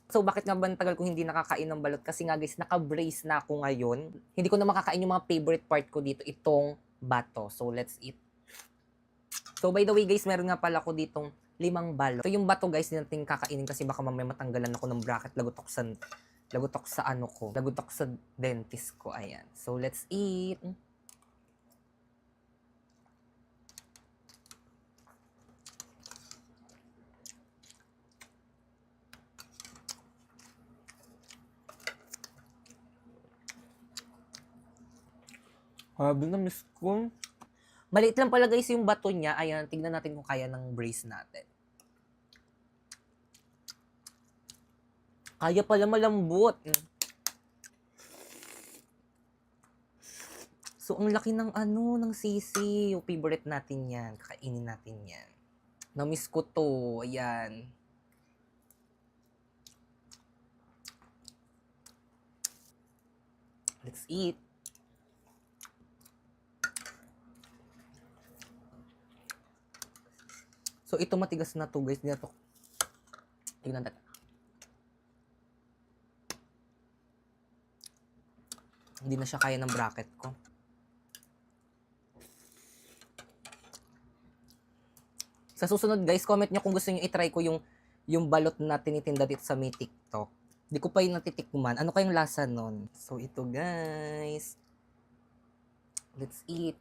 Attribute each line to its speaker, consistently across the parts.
Speaker 1: So bakit nga ba tagal ko hindi nakakain ng balot? Kasi nga guys, naka-brace na ako ngayon. Hindi ko na makakain yung mga favorite part ko dito, itong bato. So let's eat. So by the way guys, meron nga pala ako ditong 5 balot. So yung bato guys, hindi natin kakainin kasi baka mamaya matanggalan ako ng bracket. Lagutok sa ano ko. Lagutok sa dentist ko. Ayan. So let's eat. Grabe na, miss ko. Maliit lang pala guys yung bato niya. Ayan, tignan natin kung kaya ng brace natin. Kaya pala malambot. So, ang laki ng ng sisi. Yung favorite natin yan. Kakainin natin yan. Na-miss ko to. Ayan. Let's eat. So, ito matigas na to, guys. Tignan natin. Hindi na siya kaya ng bracket ko. Sa susunod, guys, comment nyo kung gusto nyo itry ko yung balot na tinitinda dito sa may TikTok. Hindi ko pa yung natitikman. Ano kayong lasa nun? So, ito, guys. Let's eat.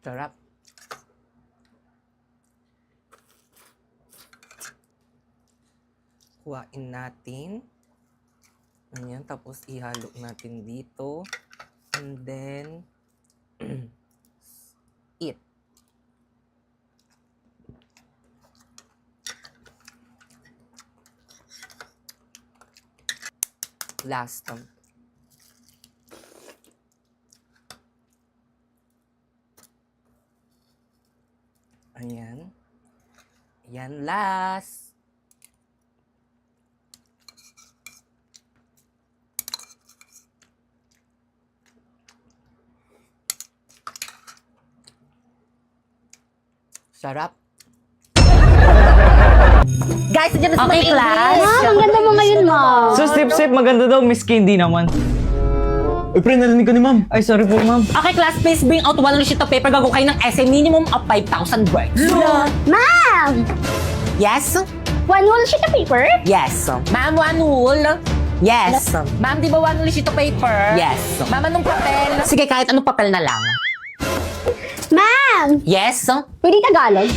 Speaker 1: Sarap. Kuhain natin. Ayan, tapos ihalo natin dito. And then, eat. Last one. Ayan. Ayan, last. Sarap. Guys, nandiyan na sa
Speaker 2: Okay, class.
Speaker 3: Ang ganda mo ngayon, ma'am.
Speaker 2: So, sip, maganda daw, Miss Candy naman.
Speaker 4: Uy, pre, narinig ko ni ma'am.
Speaker 2: Ay, sorry po, ma'am.
Speaker 1: Okay, class, please bring out 1 sheet of paper. Gagawa kayo ng essay minimum of 5,000 words.
Speaker 3: Ma'am!
Speaker 1: Yes?
Speaker 3: 1 whole sheet of paper?
Speaker 1: Yes. Ma'am, 1 whole? Yes. Ma'am, di ba 1 whole sheet of paper? Yes. Ma'am, anong papel? Sige, kahit anong papel na lang.
Speaker 3: Ma'am!
Speaker 1: Yes?
Speaker 3: Pwede Tagalog?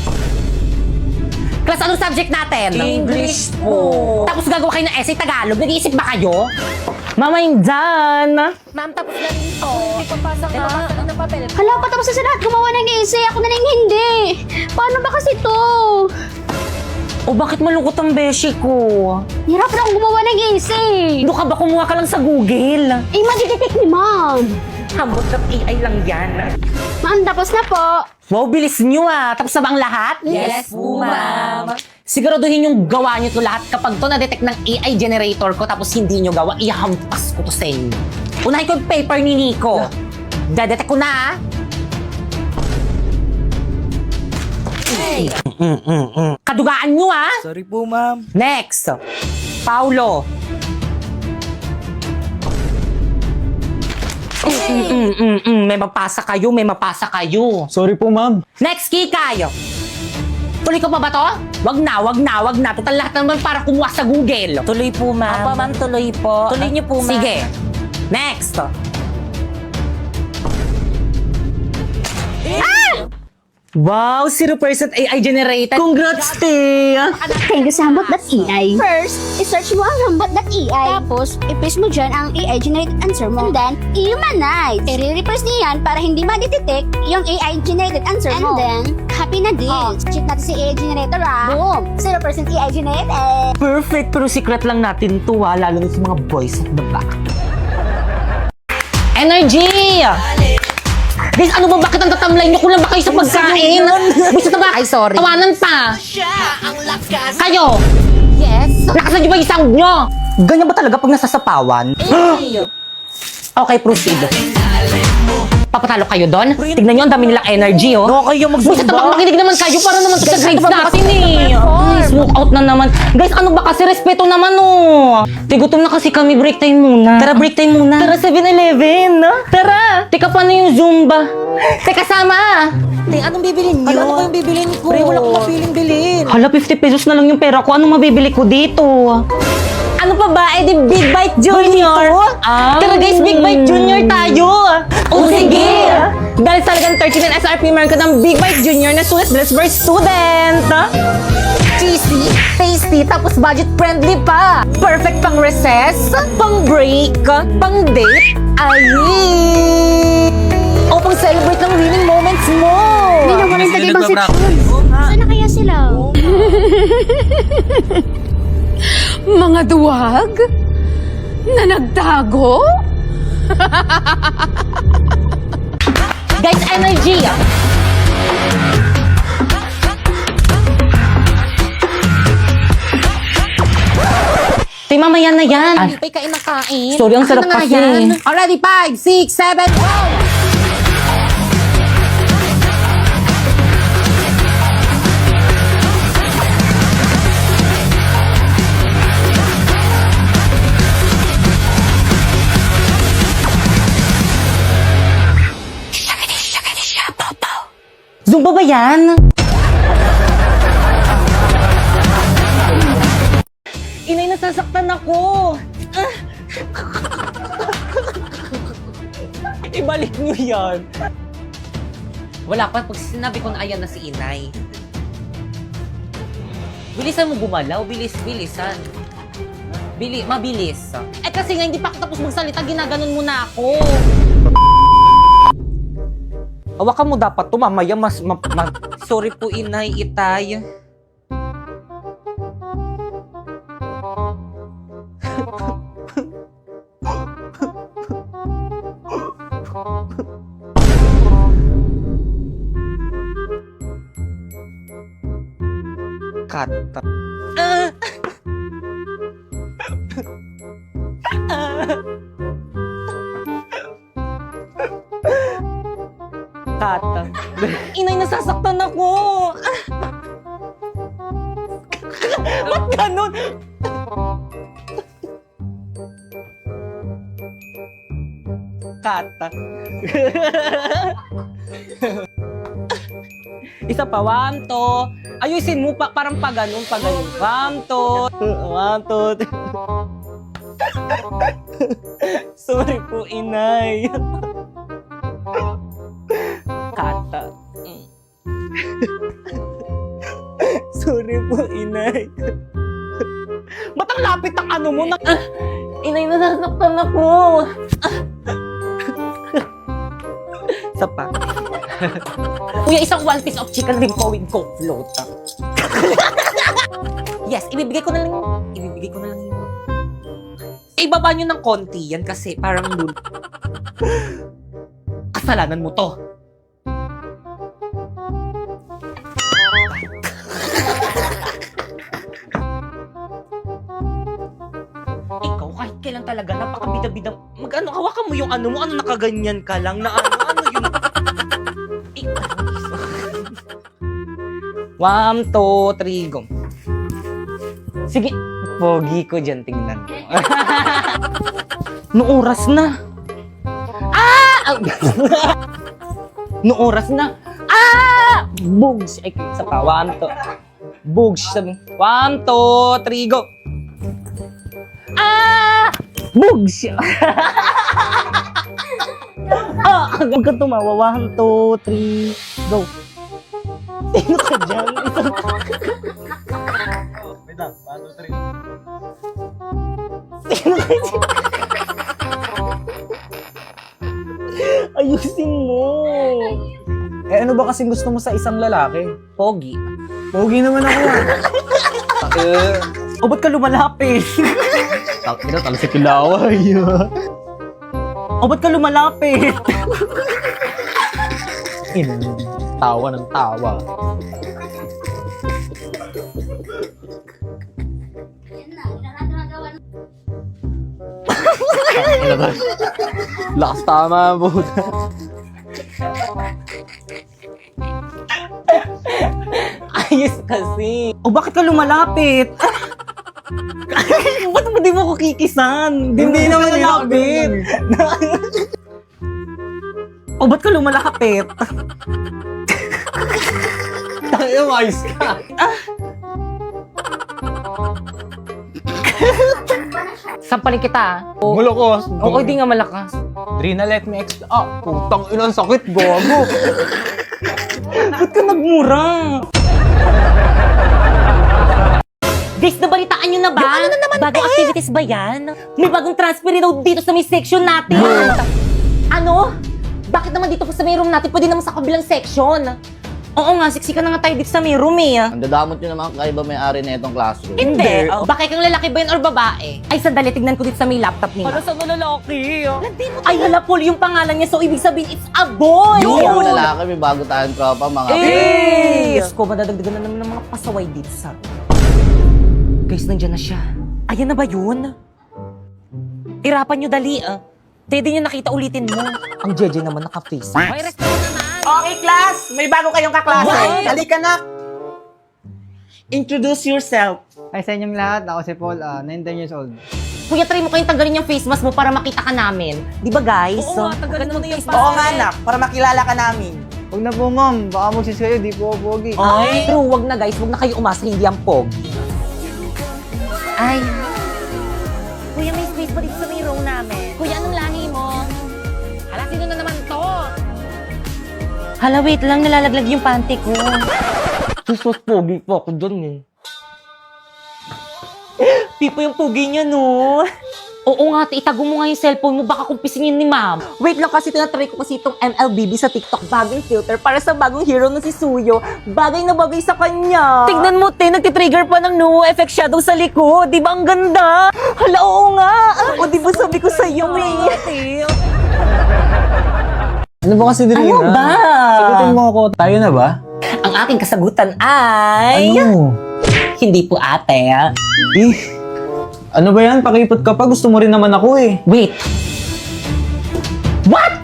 Speaker 1: Class, anong subject natin?
Speaker 2: English po.
Speaker 1: Tapos gagawa kayo ng essay Tagalog. Nag-iisip ba kayo?
Speaker 2: Mama, I'm done.
Speaker 1: Ma'am, tapos na rin ito. Hindi pa pasa ka. Hindi ng papel.
Speaker 3: Hala, patapos na sa lahat. Gumawa ng essay. Ako na lang hindi. Paano ba kasi to?
Speaker 2: O, bakit malungkot ang beshi ko?
Speaker 3: Hirap na akong gumawa ng essay.
Speaker 2: Ano ka ba? Kumuha ka lang sa Google.
Speaker 3: Eh, madidetect ni ma'am.
Speaker 1: Hambot ng AI lang yan.
Speaker 3: Ma'am, tapos na po.
Speaker 1: Wow, bilis nyo ah. Tapos na ba ang lahat?
Speaker 3: Yes po, ma'am.
Speaker 1: Siguraduhin yung gawa nyo to lahat. Kapag to na-detect ng AI generator ko tapos hindi nyo gawa, ihampas ko to sa inyo. Unahin ko yung paper ni Nico. Dadetect ko na ah. Kadugaan nyo ah.
Speaker 2: Sorry po, ma'am.
Speaker 1: Next. Paulo. May mapasa kayo.
Speaker 4: Sorry po, ma'am.
Speaker 1: Next, Kikay. Tuloy ko pa ba to? Wag na. Total lahat naman para kumuha sa Google.
Speaker 2: Tuloy po, ma'am.
Speaker 1: Apa, ma'am, tuloy po.
Speaker 2: Tuloy niyo po, ma'am.
Speaker 1: Sige. Next. Wow, 0% AI generated. Congrats, te!
Speaker 3: Thank you sa hambot.ai. First, i-search mo ang hambot.ai. Tapos, i-paste mo dyan ang AI-generated answer mo. And then, i-humanize. I-reverse niya yan para hindi ma-detect yung AI-generated answer mo. And then, happy na din. Check natin si AI generator Boom! 0% AI generated.
Speaker 1: Perfect, pero secret lang natin to lalo na sa mga boys at the back. Energy! Guys, ano ba? Bakit ang tatamlay niyo? Kulang ba kayo sa pagkain? Gusto na ba? Ay, sorry. Tawanan pa. Kayo!
Speaker 3: Yes.
Speaker 1: Lakasan niyo ba yung sound niyo? Ganyan ba talaga pag nasasapawan? Okay, proceed.
Speaker 2: Papatalo kayo doon? Tignan nyo, ang dami nilang energy, oh.
Speaker 4: Nakakaya
Speaker 2: Buset naman,
Speaker 4: mag-zumba.
Speaker 2: makinig naman kayo para naman sa grades natin, eh. Ay, smoke out na naman. Guys, ano ba kasi? Respeto naman, oh. Tigutom na kasi kami, break time muna. Tara, break time muna. Tara, 7-Eleven, no? Tara. Teka, paano yung Zumba? Teka, sama.
Speaker 1: Anong bibilin niyo? Ano yung bibilin ko?
Speaker 2: Pre, wala akong
Speaker 1: mapiling bilhin.
Speaker 2: Hala, 50 pesos na lang yung pera ko. Anong mabibili ko dito? Ano pa ba? Eh di Big Bite Junior. Tara guys, Big Bite Junior tayo. O sige. Dahil talagang 39 SRP meron ka ng Big Bite Junior na sulit dress for student.
Speaker 1: Cheesy, tasty, tapos budget-friendly pa. Perfect pang recess, pang break, pang date, ay! O pang celebrate ng winning moments mo.
Speaker 3: Hindi na walang tagay ibang section. Saan na kaya sila?
Speaker 5: Mga duwag? Na nagtago?
Speaker 2: Guys, energy. Tay, mamaya na yan.
Speaker 1: Hindi pa kain ng kain.
Speaker 2: Sorry, ang sarap
Speaker 1: Ano nga
Speaker 2: kasi.
Speaker 1: yan? Already, 5, 6, 7, go!
Speaker 2: Zumba ba yan? Inay, nasasaktan ako. Ibalik niyo yan.
Speaker 1: Wala pa, pag sinabi ko na ayan na si Inay. Bilisan mo gumalaw, bilisan. Mabilis.
Speaker 2: Eh kasi nga hindi pa ako tapos magsalita, ginaganon mo na ako.
Speaker 1: Hawakan mo dapat to, mamaya Sorry po, Inay, Itay. Kata. Kata.
Speaker 2: Inay, nasasaktan ako. Ba't ganun?
Speaker 1: Kata.
Speaker 2: Isa pa, 1, 2. Ayusin mo pa, parang pa ganun. 1, 2. 1, 2. Sorry po, Inay. Kata. Sorry po, Inay. Ba't ang lapit ang ano mo? Inay, nasasaktan ako.
Speaker 1: Isa pa. Kuya, isang 1 piece of chicken ring po with coke float. Yes, ibibigay ko na lang yun. Ibaba nyo ng konti yan kasi parang kasalanan mo to. Ikaw, kahit kailan talaga, napakabida-bida. Mag-ano, hawakan mo yung ano mo, ano nakaganyan ka lang na ano yun. Ikaw,
Speaker 2: 1, 2, 3, go. Sige, pogi ko dyan, tingnan mo. Noong oras na. Noong oras na. Bugs! Ay, isa pa. 1, 2. Bugs. 1, 2, 3, go. Bugs! Huwag ka tumawa. 1, 2, 3, go. Sino ka dyan?
Speaker 4: Wait lang, 1, 2, 3.
Speaker 2: Sino ka dyan? Ayusin mo.
Speaker 4: Eh ano ba kasing gusto mo sa isang lalaki?
Speaker 1: Pogi.
Speaker 4: Pogi naman ako ah.
Speaker 2: O ba't ka lumalapit?
Speaker 4: Takina, talo sa kilaway.
Speaker 2: O ba't ka lumalapit?
Speaker 4: Ina, tawa ng tawa. Lakas tama, buta.
Speaker 2: Ayos kasi. O bakit ka lumalapit? Ba't mo di mo ko kikisan? Hindi naman lalapit. O ba't ka lumalapit?
Speaker 4: Tayo, ayos ka.
Speaker 2: Sampalin kita.
Speaker 4: Malakas.
Speaker 2: Oo, di nga malakas.
Speaker 4: Rina, let me putang ina, ang sakit, gago.
Speaker 2: Ba't ka nagmura? Guys, nabalitaan nyo na ba? Ano na naman, bagong activities ba yan? May bagong transfer daw dito sa may section natin. Ano? Bakit naman dito po sa may room natin? Pwede naman sa kabilang section. Oo nga, siksikan na nga tayo dito sa may room eh.
Speaker 6: Ang dadamot nyo naman kakaiba may-ari na itong classroom.
Speaker 2: Hindi. Baka kang lalaki ba yun or babae? Ay, sandali, tignan ko dito sa may laptop niya.
Speaker 7: Para sa mga lalaki.
Speaker 2: Ay, hala, Paul, yung pangalan niya. So, ibig sabihin, it's a boy!
Speaker 6: Hindi ako lalaki, may bago tayong tropa, mga
Speaker 2: Diyos ko, madadagdagan na naman ng mga pasaway dito sa room. Guys, nandiyan na siya. Ayan na ba yun? Irapan nyo dali, ah. Pwede nyo nakita, ulitin mo. Ang Jeje naman naka-face. May rest naman.
Speaker 7: Okay, class! May bago kayong kaklase.
Speaker 2: What?
Speaker 7: Halika na! Introduce yourself.
Speaker 8: Hi sa inyong lahat, ako si Paul, 19 years old.
Speaker 2: Kuya, try mo kayong tanggalin yung face mask mo para makita ka namin. Di ba, guys? Oo, tanggalin mo na yung face
Speaker 7: Oo nga, anak. Para makilala ka namin.
Speaker 8: Huwag na po ma'am, baka magsis kayo, di po ako pogi.
Speaker 2: Ay, true. Wag na, guys. Wag na kayo umasa, hindi ang pog. Ay. Kuya, may space pa dito sa may room namin. Kuya, anong lahi mo? Hala, sino na naman to? Hala, wait lang. Nalalaglag yung panty ko. Susos, pogi po ako dun eh. Pipo yung pogi niya, no? Oo nga, itago mo nga yung cellphone mo. Baka kumpisingin ni ma'am. Wait lang kasi tinatry ko kasi itong MLBB sa TikTok. Bagong filter para sa bagong hero na si Suyo. Bagay na bagay sa kanya. Tignan mo, te. Nagtitrigger pa ng no effect shadow sa likod. Di ba ang ganda? Hala, oo nga. O, di ba sabi ko sa'yo eh.
Speaker 4: Ano ba kasi, Rina?
Speaker 2: Ano ba?
Speaker 4: Sagutin mo ako. Tayo na ba?
Speaker 2: Ang aking kasagutan ay...
Speaker 4: Ano?
Speaker 2: Hindi po ate.
Speaker 4: Ano ba yan? Pakipot ka pa. Gusto mo rin naman ako eh.
Speaker 2: Wait. What?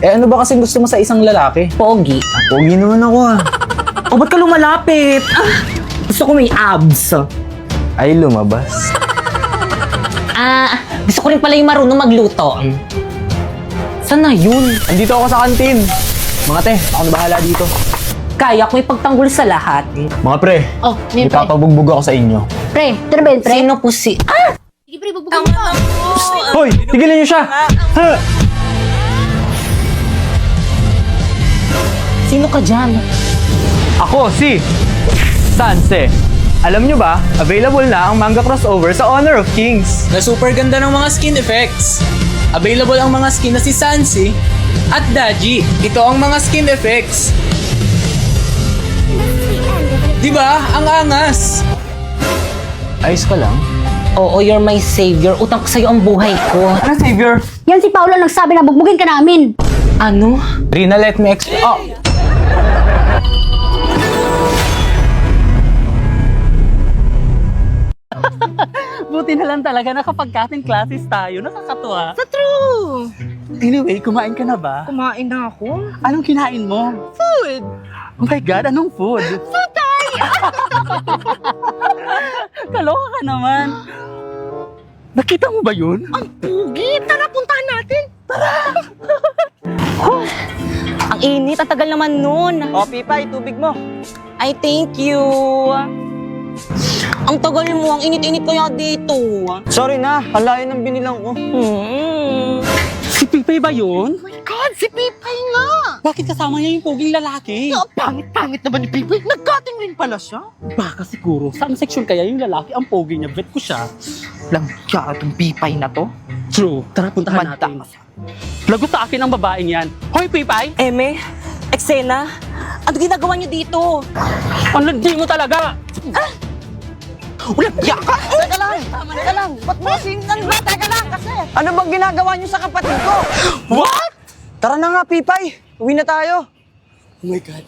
Speaker 4: Ano ba kasi gusto mo sa isang lalaki?
Speaker 2: Pogi.
Speaker 4: Pogi naman ako ah.
Speaker 2: O, ba't ka lumalapit? Gusto ko may abs.
Speaker 4: Ay, lumabas.
Speaker 2: Gusto ko rin pala yung marunong magluto. Saan na yun?
Speaker 4: Andito ako sa kantin. Mga te, ako na bahala dito.
Speaker 2: Kaya ko ipagtanggol sa lahat.
Speaker 4: Mga pre,
Speaker 2: Oh, may pre.
Speaker 4: ipapabugbog ako sa inyo.
Speaker 3: Pre, tira ba yun, pre?
Speaker 2: Sino po si...
Speaker 3: Sige, pre, bubugin mo.
Speaker 4: Hoy, tigilan niyo siya! Ha!
Speaker 2: Sino ka dyan?
Speaker 4: Ako si Sanse. Alam nyo ba, available na ang manga crossover sa Honor of Kings.
Speaker 9: Na super ganda ng mga skin effects. Available ang mga skin na si Sansi at Daji. Ito ang mga skin effects. Diba? Ang angas!
Speaker 4: Ayos ka lang?
Speaker 2: Oo, you're my savior. Utang ko sa'yo ang buhay ko.
Speaker 4: Ano, Savior?
Speaker 3: Yan si Paolo nagsabi na bugbugin ka namin.
Speaker 2: Ano?
Speaker 4: Rina, let me
Speaker 7: Buti na lang talaga na kapag cutting classes tayo, nakakatuwa. Sa true! Anyway, kumain ka na ba?
Speaker 2: Kumain na ako.
Speaker 7: Anong kinain mo? Food! Oh my God, anong food? Futay! Kaloka ka naman. Nakita mo ba yun? Ang pugi! Tara, puntahan natin!
Speaker 2: Ang init. Ang tagal naman nun.
Speaker 7: O, Pipay, tubig mo.
Speaker 2: I thank you. Ang tagal mo. Ang init-init kaya dito.
Speaker 7: Sorry na, halayan ng binilang ko. Si Pipay ba yun? Oh my God, si Pipay nga! Bakit kasama niya yung poging lalaki? Pangit-pangit naman ni Pipay. Nag-cutting rin pala siya. Baka siguro, saan section kaya yung lalaki ang pogi niya? Bet ko siya.
Speaker 10: Lang siya itong Pipay na to.
Speaker 7: True. Tara, puntahan natin. Lagot sa akin ang babaeng yan. Hoy, Pipay!
Speaker 2: Eme, eksena, ano ginagawa niyo dito?
Speaker 7: Ang landi mo talaga!
Speaker 10: Ulat ka! Teka lang! Ba't mo sinang ba? Teka lang kasi! Ano bang ginagawa niyo sa kapatid ko?
Speaker 7: What?
Speaker 10: Tara na nga, Pipay! Uwi na tayo!
Speaker 7: Oh my God.